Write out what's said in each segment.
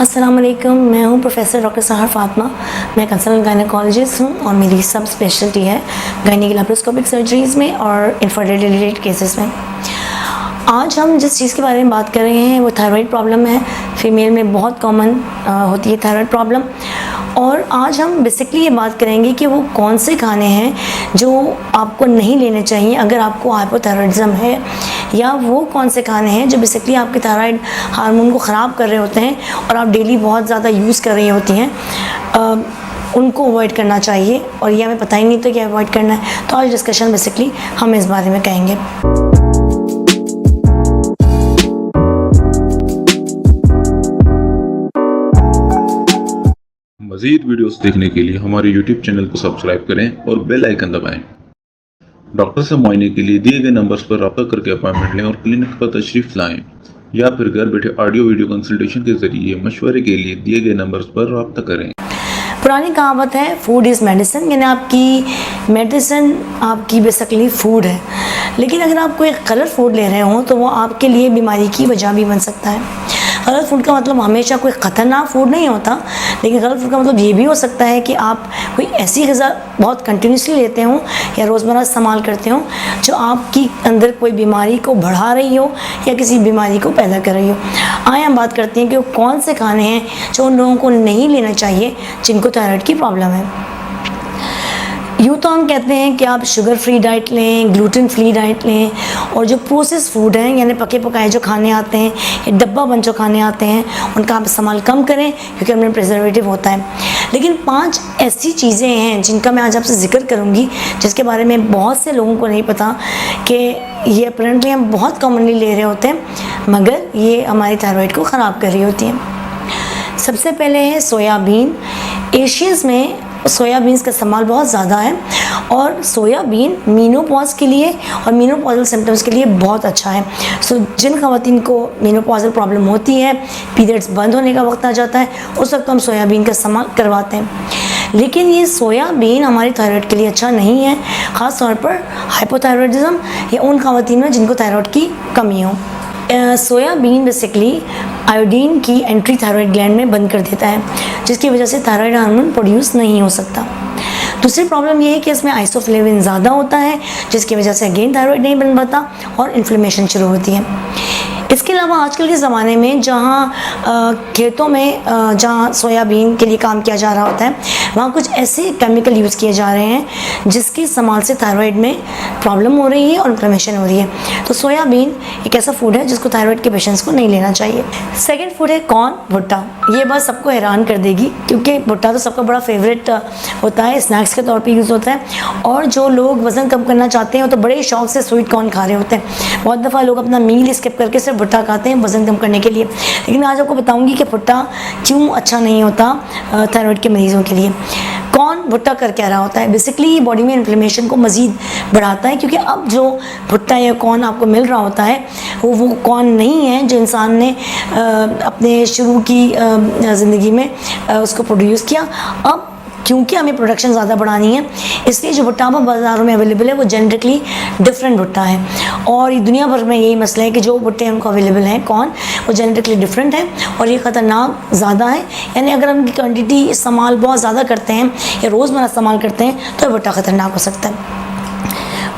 अस्सलाम वालेकुम, मैं हूँ प्रोफेसर डॉक्टर सहर फातिमा। मैं कंसल्टेंट गायनेकोलॉजिस्ट हूँ और मेरी सब स्पेशलिटी है गायनिक लैप्रोस्कोपिक सर्जरीज़ में और इनफर्टिलिटी रिलेटेड केसेस में। आज हम जिस चीज़ के बारे में बात कर रहे हैं वो थायराइड प्रॉब्लम है। फीमेल में बहुत कॉमन होती है थायराइड प्रॉब्लम। और आज हम बेसिकली ये बात करेंगे कि वो कौन से खाने हैं जो आपको नहीं लेने चाहिए अगर आपको हाइपोथायराइडिज्म है, या वो कौन से खाने हैं जो बेसिकली आपके थायराइड हार्मोन को ख़राब कर रहे होते हैं और आप डेली बहुत ज़्यादा यूज़ कर रही होती हैं, उनको अवॉइड करना चाहिए। और ये हमें पता ही नहीं तो क्या अवॉइड करना है। तो आज डिस्कशन बेसिकली हम इस बारे में कहेंगे। मज़ीद वीडियोस देखने के लिए हमारे YouTube चैनल को सब्सक्राइब करें और बेल आइकन दबाएं। डॉक्टर से मुआयने के लिए दिए गए नंबर्स पर रब्ता करके अपॉइंटमेंट लें और क्लिनिक पर तशरीफ़ लाएं, या फिर घर बैठे ऑडियो वीडियो कंसल्टेशन के जरिए मशवरे के लिए दिए गए नंबर्स पर रब्ता करें। पुरानी कहावत है फूड इज़ मेडिसिन, यानी आपकी मेडिसिन आपकी बेसिकली फूड है। लेकिन अगर आप कोई गलत फूड ले रहे हो तो वो आपके लिए बीमारी की वजह भी बन सकता है। गलत फूड का मतलब हमेशा कोई ख़तरनाक फूड नहीं होता, लेकिन गलत फूड का मतलब ये भी हो सकता है कि आप कोई ऐसी ग़िज़ा बहुत कंटिन्यूसली लेते हो या रोज़मर्रा इस्तेमाल करते हो जो आपकी अंदर कोई बीमारी को बढ़ा रही हो या किसी बीमारी को पैदा कर रही हो। आइए हम बात करते हैं कि वो कौन से खाने हैं जो उन लोगों को नहीं लेना चाहिए जिनको थायराइड की प्रॉब्लम है। यूँ तो हम कहते हैं कि आप शुगर फ्री डाइट लें, ग्लूटेन फ्री डाइट लें, और जो प्रोसेस फूड हैं यानी पके पकाए जो खाने आते हैं या डब्बा बंद जो खाने आते हैं उनका आप इस्तेमाल कम करें क्योंकि उनमें प्रिजर्वेटिव होता है। लेकिन 5 ऐसी चीज़ें हैं जिनका मैं आज आपसे जिक्र करूँगी जिसके बारे में बहुत से लोगों को नहीं पता कि ये अपेरेंटली हम बहुत कॉमनली ले रहे होते हैं मगर ये हमारी थायराइड को ख़राब कर रही होती हैं। सबसे पहले है सोयाबीन। एशियंस में सोयाबीन्स का इस्तेमाल बहुत ज़्यादा है और सोयाबीन मीनोपॉज के लिए और मीनोपॉजल सिम्टम्स के लिए बहुत अच्छा है। सो जिन ख़वातीन को मीनोपॉजल प्रॉब्लम होती है, पीरियड्स बंद होने का वक्त आ जाता है, उस वक्त हम सोयाबीन का इस्तेमाल करवाते हैं। लेकिन ये सोयाबीन हमारी थायराइड के लिए अच्छा नहीं है, ख़ास तौर पर हाइपोथायराइडिज्म या उन ख़वातीन में जिनको थायराइड की कमी हो। सोयाबीन बेसिकली आयोडीन की एंट्री थायराइड ग्लैंड में बंद कर देता है, जिसकी वजह से थायराइड हार्मोन प्रोड्यूस नहीं हो सकता। दूसरी प्रॉब्लम ये है कि इसमें आइसोफ्लेविन ज़्यादा होता है, जिसकी वजह से अगेन थायराइड नहीं बन पाता और इन्फ्लेमेशन शुरू होती है। इसके अलावा आजकल के ज़माने में जहाँ खेतों में जहाँ सोयाबीन के लिए काम किया जा रहा होता है वहाँ कुछ ऐसे केमिकल यूज़ किए जा रहे हैं जिसके इस्तेमाल से थायराइड में प्रॉब्लम हो रही है और इन्फ्लेमेशन हो रही है। तो सोयाबीन एक ऐसा फूड है जिसको थायराइड के पेशेंट्स को नहीं लेना चाहिए। सेकेंड फूड है कॉर्न, भुट्टा। ये बात सबको हैरान कर देगी क्योंकि भुट्टा तो सबका बड़ा फेवरेट होता है, स्नैक्स के तौर पर यूज़ होता है। और जो लोग वज़न कम करना चाहते हैं वो तो बड़े शौक से स्वीट कॉर्न खा रहे होते हैं। बहुत दफ़ा लोग अपना मील स्किप करके सिर्फ भुट्टा खाते हैं वज़न कम करने के लिए। लेकिन आज आपको बताऊंगी कि भुट्टा क्यों अच्छा नहीं होता थायराइड के मरीज़ों के लिए। कौन भुट्टा कर क्या रहा होता है, बेसिकली बॉडी में इन्फ्लेमेशन को मज़ीद बढ़ाता है, क्योंकि अब जो भुट्टा या कॉर्न आपको मिल रहा होता है वो कॉर्न नहीं है जो इंसान ने अपने शुरू की ज़िंदगी में उसको प्रोड्यूस किया। अब क्योंकि हमें प्रोडक्शन ज़्यादा बढ़ानी है इसलिए जो भुट्टा बाज़ारों में अवेलेबल है वो जेनेटिकली डिफरेंट भुट्टा है। और ये दुनिया भर में यही मसला है कि जो भुट्टे हमको अवेलेबल हैं कौन वो जेनेटिकली डिफरेंट है और ये ख़तरनाक ज़्यादा है। यानी अगर हम इनकी क्वान्टिटी इस्तेमाल बहुत ज़्यादा करते हैं या रोज़मर्रा इस्तेमाल करते हैं तो भुट्टा ख़तरनाक हो सकता है।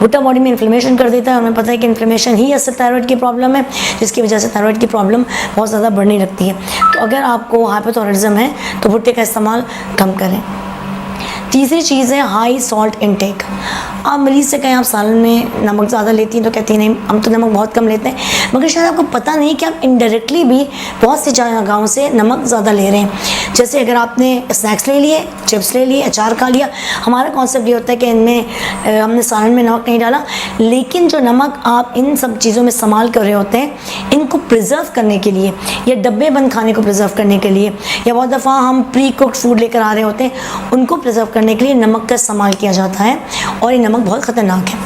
भुट्टा बॉडी में इन्फ्लेमेशन कर देता है और हमें पता है कि इन्फ्लेमेशन ही असल थायराइड की प्रॉब्लम है, जिसकी वजह से थायराइड की प्रॉब्लम बहुत ज़्यादा बढ़ने लगती है। तो अगर आपको हाइपोथायराइडिज्म है तो भुट्टे का इस्तेमाल कम करें। तीसरी चीज़ है हाई सॉल्ट इनटेक। आप मरीज़ से कहें आप सालन में नमक ज़्यादा लेती हैं तो कहती हैं नहीं हम तो नमक बहुत कम लेते हैं, मगर शायद आपको पता नहीं कि आप इनडायरेक्टली भी बहुत सी जगहों से नमक ज़्यादा ले रहे हैं। जैसे अगर आपने स्नैक्स ले लिए, चिप्स ले लिए, अचार खा लिया, हमारा कॉन्सेप्ट ये होता है कि इनमें हमने सालन में नमक नहीं डाला, लेकिन जो नमक आप इन सब चीज़ों में इस्तेमाल कर रहे होते हैं इनको प्रिजर्व करने के लिए या डब्बे बंद खाने को प्रिजर्व करने के लिए, या बहुत दफ़ा हम प्री कुक्ड फूड लेकर आ रहे होते हैं उनको प्रिजर्व करने के लिए नमक का इस्तेमाल किया जाता है। और ये नमक बहुत ख़तरनाक है।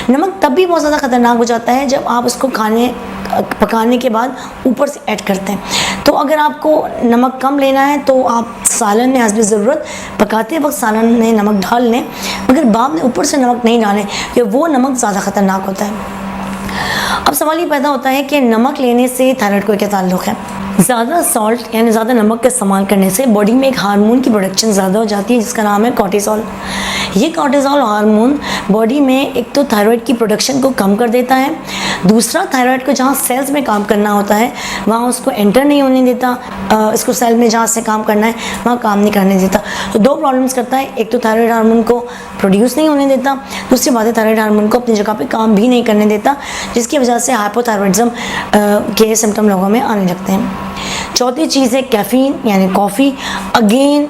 नमक तब भी बहुत ज़्यादा ख़तरनाक हो जाता है जब आप उसको पकाने के बाद ऊपर से ऐड करते हैं। तो अगर आपको नमक कम लेना है तो आप सालन में हस्बे ज़रूरत पकाते वक्त सालन में नमक डाल लें, मगर बाद में ऊपर से नमक नहीं डालें क्योंकि वो नमक ज़्यादा ख़तरनाक होता है। अब सवाल ये पैदा होता है कि नमक लेने से थायराइड को क्या ताल्लुक़ है। ज़्यादा सॉल्ट यानी ज़्यादा नमक का इस्तेमाल करने से बॉडी में एक हार्मोन की प्रोडक्शन ज़्यादा हो जाती है जिसका नाम है कॉर्टिसोल। ये कॉर्टिसोल हार्मोन बॉडी में एक तो थायराइड की प्रोडक्शन को कम कर देता है, दूसरा थायराइड को जहाँ सेल्स में काम करना होता है वहाँ उसको एंटर नहीं होने देता, इसको सेल में जहाँ से काम करना है वहाँ काम नहीं करने देता। तो दो प्रॉब्लम्स करता है, एक तो थायराइड हार्मोन को प्रोड्यूस नहीं होने देता, दूसरी बात है थायराइड हार्मोन को अपनी जगह पे काम भी नहीं करने देता, जिसकी वजह से हाइपोथायराइडिज्म के सिम्टम लोगों में आने लगते हैं। चौथी चीज़ है कैफ़ीन यानी कॉफ़ी। अगेन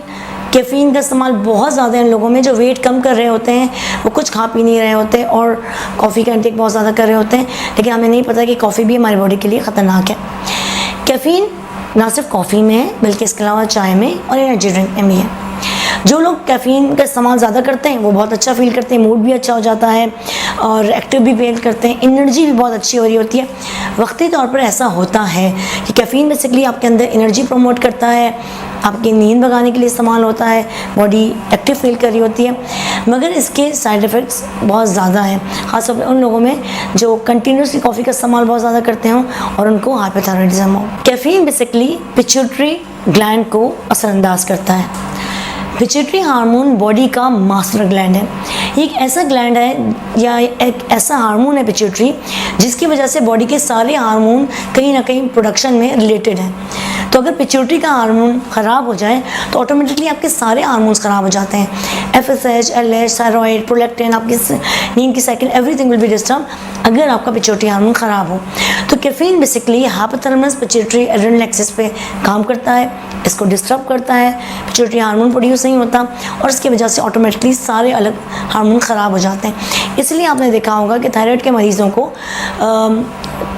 कैफ़ीन का इस्तेमाल बहुत ज़्यादा है इन लोगों में जो वेट कम कर रहे होते हैं, वो कुछ खा पी नहीं रहे होते और कॉफ़ी का इंटेक बहुत ज़्यादा कर रहे होते हैं, लेकिन हमें नहीं पता कि कॉफ़ी भी हमारी बॉडी के लिए ख़तरनाक है। कैफ़ीन ना सिर्फ कॉफ़ी में है बल्कि इसके अलावा चाय में और एनर्जी ड्रिंक में भी है। जो लोग कैफ़ीन का इस्तेमाल ज़्यादा करते हैं वो बहुत अच्छा फील करते हैं, मूड भी अच्छा हो जाता है और एक्टिव भी फील करते हैं, एनर्जी भी बहुत अच्छी हो रही होती है। वक्ती तौर पर ऐसा होता है कि कैफ़ीन बेसिकली आपके अंदर एनर्जी प्रमोट करता है, आपकी नींद भगाने के लिए इस्तेमाल होता है, बॉडी एक्टिव फील कर रही होती है, मगर इसके साइड इफ़ेक्ट्स बहुत ज़्यादा हैं, ख़ासतौर पर उन लोगों में जो कंटिन्यूसली कॉफ़ी का इस्तेमाल बहुत ज़्यादा करते हों और उनको हाइपोथायराइडिज्म हो। कैफ़ीन बेसिकली पिट्यूटरी ग्लैंड को असरअंदाज करता है। पिट्यूटरी हार्मोन बॉडी का मास्टर ग्लैंड है। ये एक ऐसा ग्लैंड है या एक ऐसा हार्मोन है पिट्यूटरी जिसकी वजह से बॉडी के सारे हार्मोन कहीं ना कहीं प्रोडक्शन में रिलेटेड हैं। तो अगर पिट्यूटरी का हार्मोन ख़राब हो जाए तो ऑटोमेटिकली आपके सारे हार्मोन्स ख़राब हो जाते हैं। FSH, LH, थायराइड, प्रोलैक्टिन, आपकी नींद की cycle, everything will be disturb अगर आपका पिट्यूटरी हार्मोन ख़राब हो। तो caffeine basically hypothalamus pituitary adrenal axis पे काम करता है, इसको डिस्टर्ब करता है, पिट्यूटरी हार्मोन प्रोड्यूस नहीं होता और इसकी वजह से ऑटोमेटिकली सारे अलग हार्मोन ख़राब हो जाते हैं। इसलिए आपने देखा होगा कि थायराइड के मरीज़ों को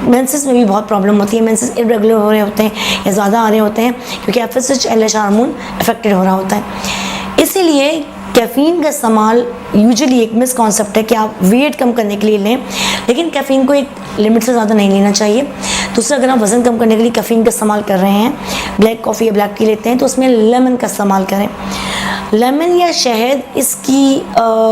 मेंसेस में भी बहुत प्रॉब्लम होती है, मेंसेस इरेगुलर हो रहे होते हैं या ज़्यादा आ रहे होते हैं क्योंकि FSH, LH हार्मोन अफेक्टेड हो रहा होता है। इसीलिए कैफ़ीन का इस्तेमाल यूजुअली एक मिसकॉन्सेप्ट है कि आप वेट कम करने के लिए लें, लेकिन कैफ़ीन को एक लिमिट से ज़्यादा नहीं लेना चाहिए। दूसरा, अगर आप वज़न कम करने के लिए कैफ़ीन का इस्तेमाल कर रहे हैं, ब्लैक कॉफ़ी या ब्लैक टी लेते हैं तो उसमें लेमन का इस्तेमाल करें। लेमन या शहद इसकी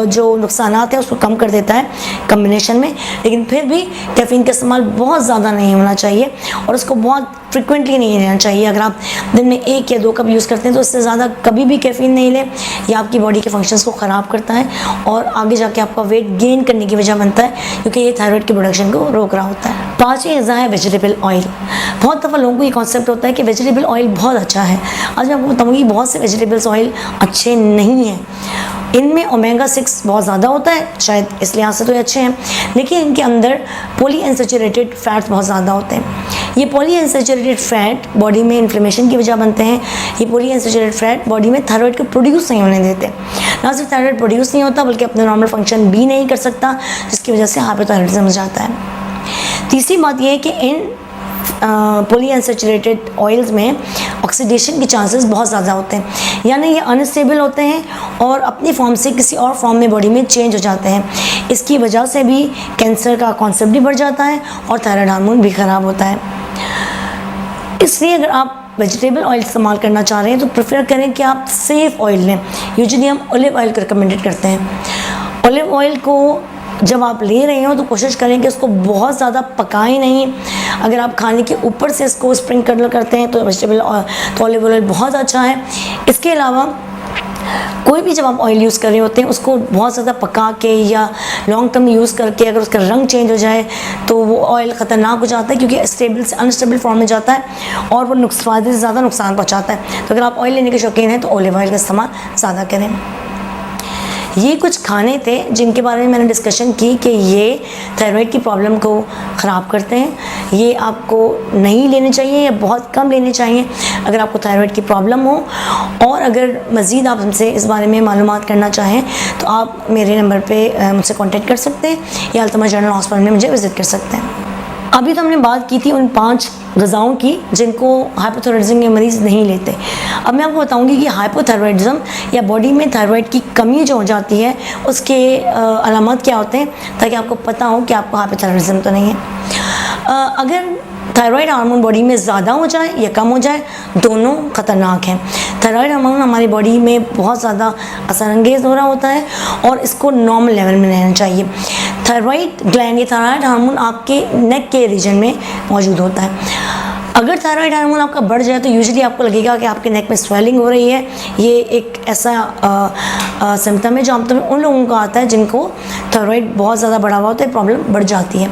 जो नुकसानात हैं उसको कम कर देता है कम्बिनेशन में, लेकिन फिर भी कैफ़ीन का इस्तेमाल बहुत ज़्यादा नहीं होना चाहिए और उसको बहुत फ्रिक्वेंटली नहीं लेना चाहिए। अगर आप दिन में 1 या 2 कप यूज़ करते हैं तो इससे ज़्यादा कभी भी कैफ़ीन नहीं लें, यह आपकी बॉडी के फंक्शंस को ख़राब करता है और आगे जाके आपका वेट गेन करने की वजह बनता है क्योंकि ये थायराइड की प्रोडक्शन को रोक रहा होता है। 5वीं अज़ा है वेजिटेबल ऑयल। बहुत दफ़ा लोगों को ये कॉन्सेप्ट होता है कि वेजिटेबल ऑयल बहुत अच्छा है। आज मैं आपको बताऊँगी बहुत से वेजिटेबल्स ऑयल अच्छे नहीं हैं। इनमें ओमेगा 6 बहुत ज़्यादा होता है, शायद इस लिहाज से तो ये अच्छे हैं, लेकिन इनके अंदर पॉलीअनसैचुरेटेड फैट्स बहुत ज़्यादा होते हैं। ये पॉलीअनसैचुरेटेड फैट बॉडी में इन्फ्लेमेशन की वजह बनते हैं। ये पॉलीअनसैचुरेटेड फैट बॉडी में थायराइड को प्रोड्यूस नहीं होने देते। ना सिर्फ थायराइड प्रोड्यूस नहीं होता बल्कि अपने नॉर्मल फंक्शन भी नहीं कर सकता, जिसकी वजह से हाइपोथायराइडिज्म हो जाता है। तीसरी बात यह है कि इन पॉलीअनसैचुरेटेड ऑयल्स में ऑक्सीडेशन के चांसेस बहुत ज़्यादा होते हैं, यानी ये अनस्टेबल होते हैं और अपनी फॉर्म से किसी और फॉर्म में बॉडी में चेंज हो जाते हैं। इसकी वजह से भी कैंसर का कॉन्सेप्ट भी बढ़ जाता है और थायराइड हार्मोन भी ख़राब होता है। इसलिए अगर आप वेजिटेबल ऑयल इस्तेमाल करना चाह रहे हैं तो प्रेफर करें कि आप सेफ़ ऑयल लें। यूजुअली हम ऑलिव ऑयल को रिकमेंडेड करते हैं। ऑलिव ऑयल को जब आप ले रहे हो तो कोशिश करें कि उसको बहुत ज़्यादा पकाएं नहीं। अगर आप खाने के ऊपर से इसको स्प्रिंकल करते हैं तो वेजिटेबल तो ऑलिव ऑयल बहुत अच्छा है। इसके अलावा कोई भी जब आप ऑयल यूज़ कर रहे होते हैं उसको बहुत ज़्यादा पका के या लॉन्ग टर्म यूज़ करके अगर उसका रंग चेंज हो जाए तो वो ऑयल ख़तरनाक हो जाता है क्योंकि स्टेबल से अनस्टेबल फॉर्म में जाता है और वो फायदे से ज़्यादा नुकसान पहुँचाता है। तो अगर आप ऑयल लेने के शौकीन हैं तो ऑलिव ऑयल का इस्तेमाल ज़्यादा करें। ये कुछ खाने थे जिनके बारे में मैंने डिस्कशन की कि ये थायराइड की प्रॉब्लम को ख़राब करते हैं। ये आपको नहीं लेने चाहिए या बहुत कम लेने चाहिए अगर आपको थायराइड की प्रॉब्लम हो। और अगर मज़ीद आप हमसे इस बारे में मालूमात करना चाहें तो आप मेरे नंबर पे मुझसे कांटेक्ट कर सकते हैं या अल्तमा जनरल हॉस्पिटल में मुझे विज़िट कर सकते हैं। अभी तो हमने बात की थी उन 5 ग़िज़ाओं की जिनको हाइपोथायराइडिज्म के मरीज़ नहीं लेते। अब मैं आपको बताऊंगी कि हाइपोथायराइडिज्म या बॉडी में थायराइड की कमी जो हो जाती है उसके अलामत क्या होते हैं, ताकि आपको पता हो कि आपको हाइपोथायराइडिज्म तो नहीं है। अगर थायराइड हार्मोन बॉडी में ज़्यादा हो जाए या कम हो जाए, दोनों ख़तरनाक हैं। थायराइड हार्मोन हमारी बॉडी में बहुत ज़्यादा असरअंगेज़ हो रहा होता है और इसको नॉर्मल लेवल में रहना चाहिए। थायराइड ग्लैंड या थायराइड हार्मोन आपके नेक के रीजन में मौजूद होता है। अगर थायराइड हार्मोन आपका बढ़ जाए तो यूजुअली आपको लगेगा कि आपके नेक में स्वेलिंग हो रही है। ये एक ऐसा सिम्टम है जो आमतौर पर उन लोगों का आता है जिनको थायराइड बहुत ज़्यादा बढ़ा हुआ होता है, प्रॉब्लम बढ़ जाती है।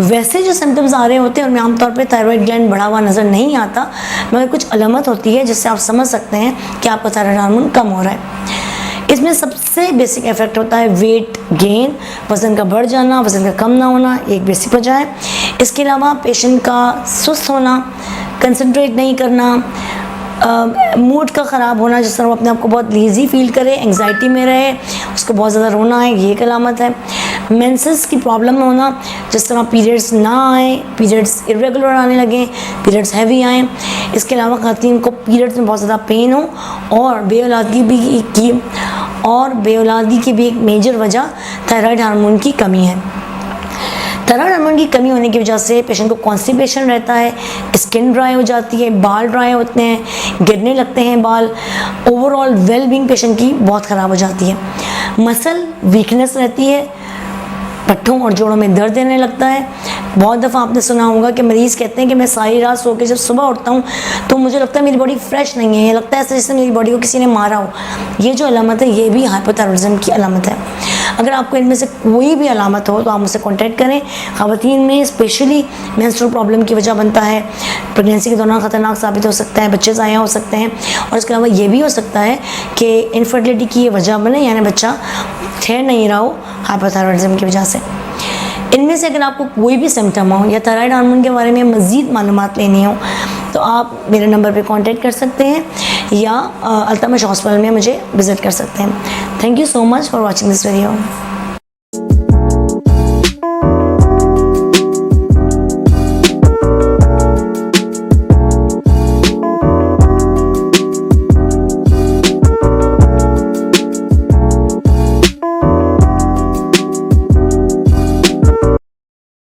वैसे जो सिम्टम्स आ रहे होते हैं उनमें आमतौर पे थायराइड ग्लैंड बढ़ा हुआ नज़र नहीं आता, मगर कुछ अलामत होती है जिससे आप समझ सकते हैं कि आपका थायराइड हार्मोन कम हो रहा है। इसमें सबसे बेसिक इफेक्ट होता है वेट गेन, वज़न का बढ़ जाना, वज़न का कम ना होना, एक बेसिक वजह है। इसके अलावा पेशेंट का सुस्त होना, कंसंट्रेट नहीं करना, मूड का ख़राब होना, जिस तरह वो अपने आप को बहुत लेज़ी फील करे, एंग्जाइटी में रहे, उसको बहुत ज़्यादा रोना है, ये एक अलामत है। मेंसेस की प्रॉब्लम होना, जिस तरह पीरियड्स ना आए, पीरियड्स इरेगुलर आने लगे, पीरियड्स हैवी आए। इसके अलावा ख़वातीन को पीरियड्स में बहुत ज़्यादा पेन हो, और बेऔलादगी की भी एक मेजर वजह थायराइड हार्मोन की कमी है। थायराइड हार्मोन की कमी होने की वजह से पेशेंट को कॉन्स्टिपेशन रहता है, स्किन ड्राई हो जाती है, बाल ड्राई होते हैं, गिरने लगते हैं बाल, ओवरऑल वेलबींग पेशेंट की बहुत ख़राब हो जाती है। मसल वीकनेस रहती है, पट्टों और जोड़ों में दर्द देने लगता है। बहुत दफ़ा आपने सुना होगा कि मरीज़ कहते हैं कि मैं सारी रात सो के जब सुबह उठता हूँ तो मुझे लगता है मेरी बॉडी फ्रेश नहीं है, ये लगता है ऐसे जैसे मेरी बॉडी को किसी ने मारा हो। ये जो अलामत है ये भी हाइपोथायराइडिज्म की अलामत है। अगर आपको इनमें से कोई भी अलामत हो तो आप मुझसे कॉन्टैक्ट करें। ख़वातीन में स्पेशली मेंस्ट्रुअल प्रॉब्लम की वजह बनता है, प्रेगनेंसी के दौरान ख़तरनाक साबित हो सकता है, बच्चे ज़ाया हो सकते हैं, और इसके अलावा ये भी हो सकता है कि इनफर्टिलिटी की ये वजह बने, यानी बच्चा ठहर नहीं रहा हो हाइपोथायराइडिज्म की वजह से। इनमें से अगर आपको कोई भी सिम्टम हो या थायराइड हार्मोन के बारे में मज़ीद मालूमात लेनी हो तो आप मेरे नंबर पे कांटेक्ट कर सकते हैं या अल्तमश हॉस्पिटल में मुझे विज़िट कर सकते हैं। Thank you so much for watching this video.